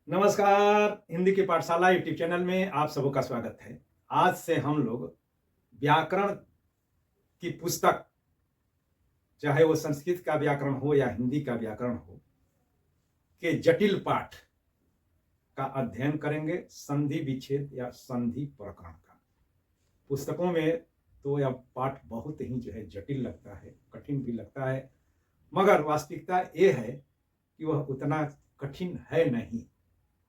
नमस्कार। हिंदी की पाठशाला यूट्यूब चैनल में आप सबों का स्वागत है। आज से हम लोग व्याकरण की पुस्तक, चाहे वो संस्कृत का व्याकरण हो या हिंदी का व्याकरण हो, के जटिल पाठ का अध्ययन करेंगे। संधि विच्छेद या संधि प्रकरण का। पुस्तकों में तो यह पाठ बहुत ही जटिल लगता है, कठिन भी लगता है, मगर वास्तविकता ये है कि वह उतना कठिन है नहीं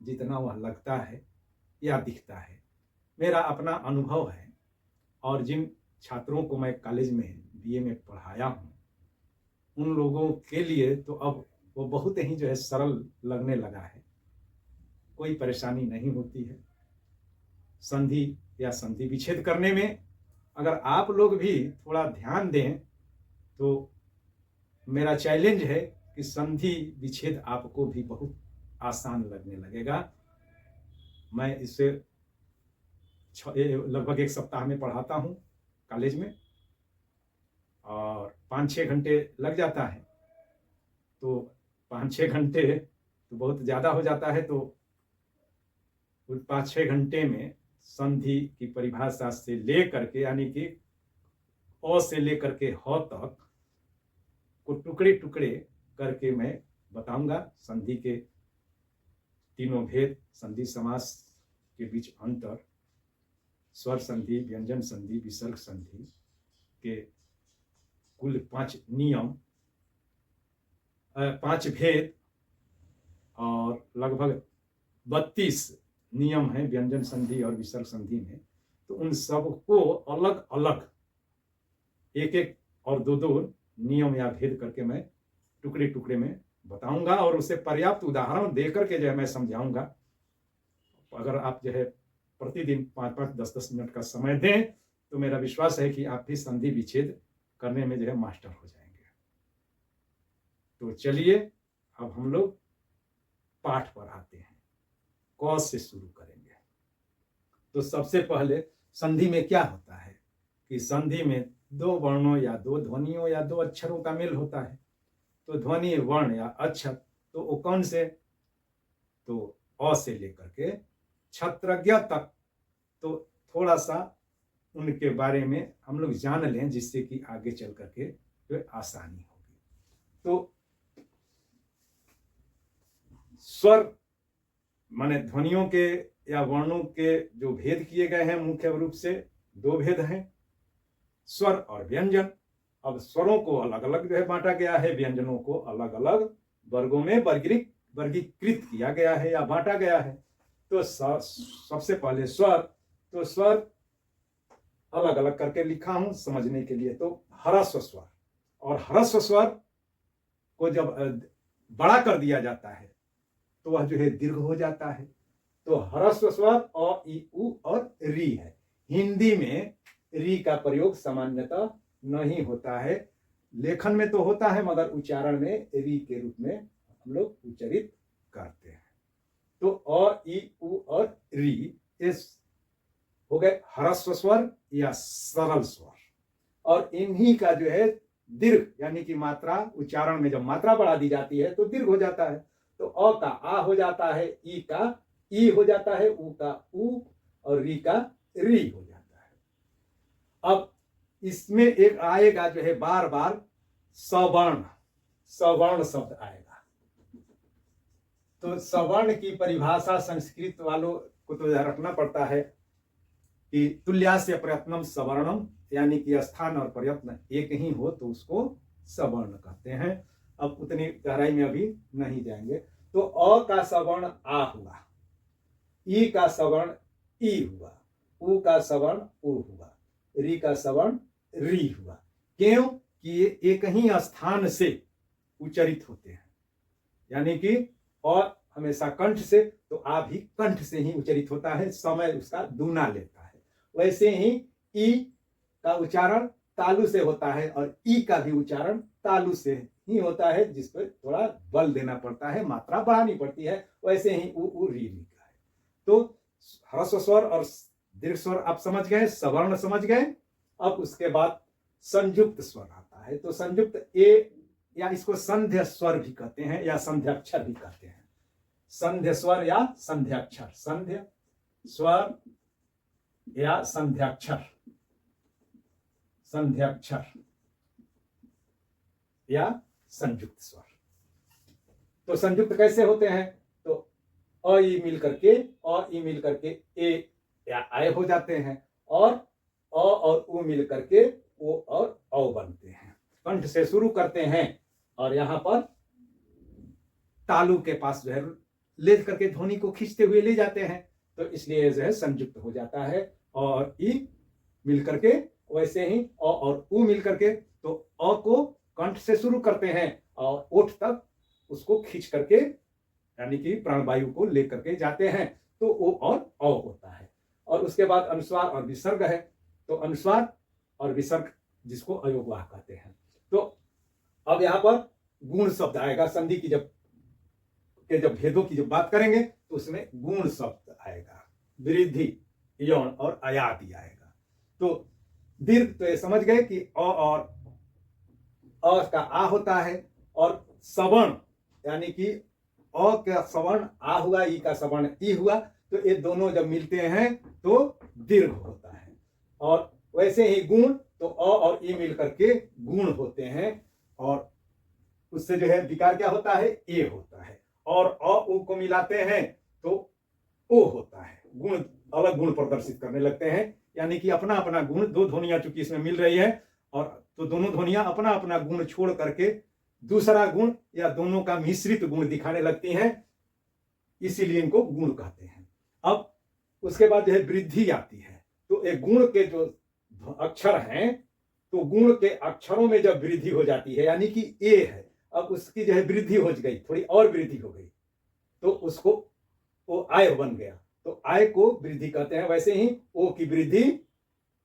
जितना वह लगता है या दिखता है। मेरा अपना अनुभव है और जिन छात्रों को मैं कॉलेज में बीए में पढ़ाया हूँ, उन लोगों के लिए तो अब वो बहुत ही सरल लगने लगा है। कोई परेशानी नहीं होती है संधि या संधि विच्छेद करने में। अगर आप लोग भी थोड़ा ध्यान दें तो मेरा चैलेंज है कि संधि विच्छेद आपको भी बहुत आसान लगने लगेगा। मैं इसे लगभग 1 सप्ताह में पढ़ाता हूँ कॉलेज में और 5-6 घंटे लग जाता है। तो 5-6 घंटे तो बहुत ज़्यादा हो जाता है। तो 5-6 घंटे में संधि की परिभाषा से ले करके, यानी कि अ से लेकर के ह तक को टुकड़े टुकड़े करके मैं बताऊंगा। संधि के तीनों भेद, संधि समास के बीच अंतर, स्वर संधि, व्यंजन संधि, विसर्ग संधि के कुल 5 नियम, 5 भेद और लगभग 32 नियम हैं व्यंजन संधि और विसर्ग संधि में। तो उन सबको अलग अलग एक एक और दो नियम या भेद करके मैं टुकड़े टुकड़े में बताऊंगा और उसे पर्याप्त उदाहरण देकर के मैं समझाऊंगा। अगर आप प्रतिदिन 5-5, 10-10 मिनट का समय दें तो मेरा विश्वास है कि आप भी संधि विच्छेद करने में मास्टर हो जाएंगे। तो चलिए अब हम लोग पाठ पर आते हैं। क से शुरू करेंगे। तो सबसे पहले संधि में क्या होता है कि संधि में 2 वर्णों या 2 ध्वनियों या 2 अक्षरों का मेल होता है। तो ध्वनि, वर्ण या अक्षर तो वो कौन से? तो अ से लेकर के क्षत्रज्ञ तक। तो थोड़ा सा उनके बारे में हम लोग जान लें जिससे कि आगे चल करके जो आसानी होगी। तो स्वर माने ध्वनियों के या वर्णों के जो भेद किए गए हैं, मुख्य रूप से 2 भेद हैं, स्वर और व्यंजन। अब स्वरों को अलग अलग बांटा गया है, व्यंजनों को अलग अलग वर्गों में वर्गीकृत किया गया है या बांटा गया है। तो सबसे पहले स्वर। तो स्वर अलग अलग करके लिखा हूं समझने के लिए। तो ह्रस्व स्वर, और ह्रस्व स्वर को जब बड़ा कर दिया जाता है तो वह दीर्घ हो जाता है। तो ह्रस्व स्वर अ, इ, उ और री है। हिंदी में री का प्रयोग सामान्यतः नहीं होता है। लेखन में तो होता है मगर उच्चारण में री के रूप में हम लोग उच्चारित करते हैं। तो अ, इ, उ और री इस हो गए ह्रस्व स्वर या सरल स्वर। और इन्हीं का दीर्घ यानी कि मात्रा, उच्चारण में जब मात्रा बढ़ा दी जाती है तो दीर्घ हो जाता है। तो अ का आ हो जाता है, ई का ई हो जाता है, उ का उ और री का री हो जाता है। अब इसमें एक आएगा बार बार सवर्ण। सवर्ण शब्द आएगा। तो सवर्ण की परिभाषा संस्कृत वालों को तो रखना पड़ता है कि तुल्यास्य प्रयत्नम सवर्णम, यानी कि स्थान और प्रयत्न एक ही हो तो उसको सवर्ण कहते हैं। अब उतनी गहराई में अभी नहीं जाएंगे। तो अ का सवर्ण आ हुआ, ई का सवर्ण ई हुआ, उ का सवर्ण उ हुआ, री का सवर्ण री हुआ। क्यों कि ये एक ही स्थान से उच्चारित होते हैं। यानी कि अ हमेशा कंठ से, तो आ भी कंठ से ही उच्चारित होता है, समय उसका दूना लेता है। वैसे ही ई का उच्चारण तालु से होता है और ई का भी उच्चारण तालु से ही होता है, जिस पर थोड़ा बल देना पड़ता है, मात्रा बढ़ानी पड़ती है। वैसे ही उ री लिखा है। तो ह्रस्व स्वर और दीर्घ स्वर आप समझ गए, सवर्ण समझ गए। अब उसके बाद संयुक्त स्वर आता है। तो संयुक्त ए या इसको संध्य स्वर भी कहते हैं या संध्याक्षर भी कहते हैं। संध्य स्वर या संध्याक्षर, संध्य स्वर या संध्याक्षर, संध्याक्षर या संयुक्त स्वर। तो संयुक्त कैसे होते हैं? तो अ ई मिल करके ए या आय हो जाते हैं, और अ और उ मिल करके ओ और औ बनते हैं। कंठ से शुरू करते हैं और यहां पर तालु के पास जो है ले करके ध्वनि को खींचते हुए ले जाते हैं, तो इसलिए जो है संयुक्त हो जाता है। और ई मिल करके वैसे ही अ और उ मिल करके, तो अ को कंठ से शुरू करते हैं और ओठ तक उसको खींच करके यानी कि प्राणवायु को लेकर के जाते हैं, तो ओ और औ होता है। और उसके बाद अनुस्वार और विसर्ग है। तो अनुस्वार और विसर्ग जिसको अयोगवाह कहते हैं। तो अब यहां पर गुण शब्द आएगा। संधि की जब भेदों की जब बात करेंगे तो उसमें गुण शब्द आएगा, वृद्धि, यौन और अयादि आएगा। तो दीर्घ तो ये समझ गए कि अ और अ का आ होता है, और सवर्ण यानी कि अ का सवर्ण आ हुआ, ई का सवर्ण ई हुआ, तो ये दोनों जब मिलते हैं तो दीर्घ होता है। और वैसे ही गुण, तो अ और ई मिल करके गुण होते हैं, और उससे जो है विकार क्या होता है? ए होता है। और अ उ को मिलाते हैं तो ओ होता है। गुण अलग गुण प्रदर्शित करने लगते हैं, यानी कि अपना अपना गुण, दो ध्वनियां चूंकि इसमें मिल रही है, और तो दोनों ध्वनियां अपना अपना गुण छोड़ करके दूसरा गुण या दोनों का मिश्रित गुण दिखाने लगती हैं, इसीलिए इनको गुण कहते हैं। अब उसके बाद जो है वृद्धि आती है। तो एक गुण के जो अक्षर हैं, तो गुण के अक्षरों में जब वृद्धि हो जाती है, यानी कि ए है, अब उसकी जो है वृद्धि हो गई, थोड़ी और वृद्धि हो गई, तो उसको वो आय बन गया, तो आय को वृद्धि कहते हैं। वैसे ही ओ की वृद्धि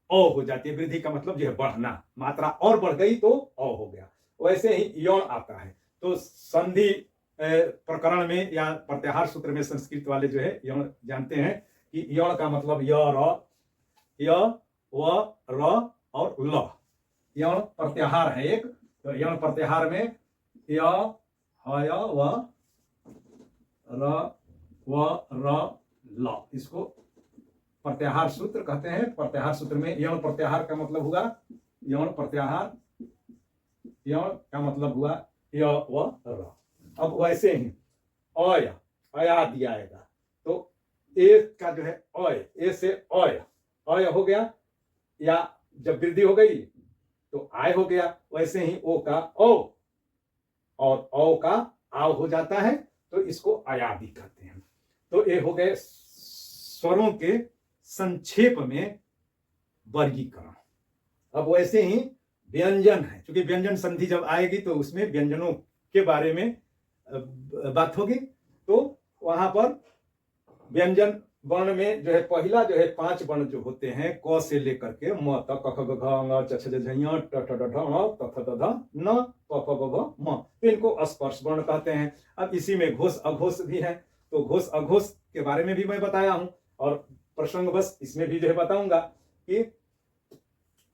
औ हो जाती है। वृद्धि का मतलब जो है बढ़ना, मात्रा और बढ़ गई तो औ हो गया। वैसे ही यौन आता है। तो संधि प्रकरण में या प्रत्याहार सूत्र में संस्कृत वाले जो है यौन जानते हैं कि यौन का मतलब य व र और ल। यौन प्रत्याहार है एक। तो यौन प्रत्याहार में य हय व र ल, इसको प्रत्याहार सूत्र कहते हैं। प्रत्याहार सूत्र में यौन प्रत्याहार का मतलब हुआ, यौन प्रत्याहार, यौन का मतलब हुआ य व र। अब वैसे ही अय, अयादि आएगा। तो ए का जो है अय, ए से अय, अय हो गया, या जब वृद्धि हो गई तो आय हो गया। वैसे ही ओ का औ और औ का आव हो जाता है, तो इसको अयादि कहते हैं। तो ये हो गए स्वरों के संक्षेप में वर्गीकरण। अब वैसे ही व्यंजन है, क्योंकि व्यंजन संधि जब आएगी तो उसमें व्यंजनों के बारे में बात होगी। तो वहां पर व्यंजन वर्ण में जो है पहला जो है 5 वर्ण जो होते हैं, क से लेकर के म तक, क ख ग घ ङ छ छ ज झ ञ ट ठ ड ढ ण त थ द ध न प फ ब भ म, तो इनको स्पर्श वर्ण कहते हैं। अब इसी में घोष अघोष भी है। तो घोष अघोष के बारे में भी मैं बताया हूं, और प्रसंगवश इसमें भी जो है बताऊंगा कि,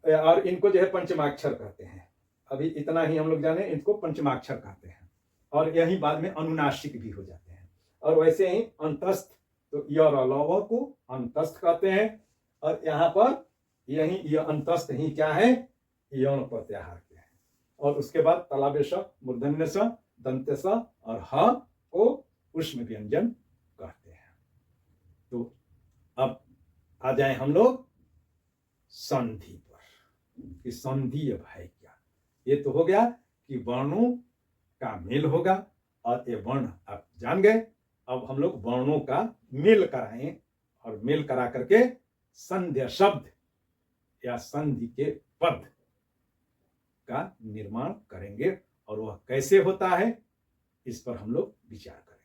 और इनको जो है पंचमाक्षर कहते हैं। अभी इतना ही हम लोग जाने, इनको पंचमाक्षर कहते हैं, और यही बाद में अनुनासिक भी हो जाते हैं। और वैसे ही अंतस्थ, तो य र ल व को अंतस्थ कहते हैं। और यहाँ पर यही ये अंतस्थ ही क्या है? यौन प्रत्याहार के हैं। और उसके बाद तालाबे स, मूर्धन्य स, दंत्य स और ह को उष्म व्यंजन कहते हैं। तो अब आ जाए हम लोग संधि पर, कि संधि अब है क्या। ये तो हो गया कि वर्णों का मेल होगा, और ये वर्ण आप जान गए। अब हम लोग वर्णों का मेल कराएं, और मेल करा करके संध्या शब्द या संधि के पद का निर्माण करेंगे, और वह कैसे होता है इस पर हम लोग विचार करेंगे।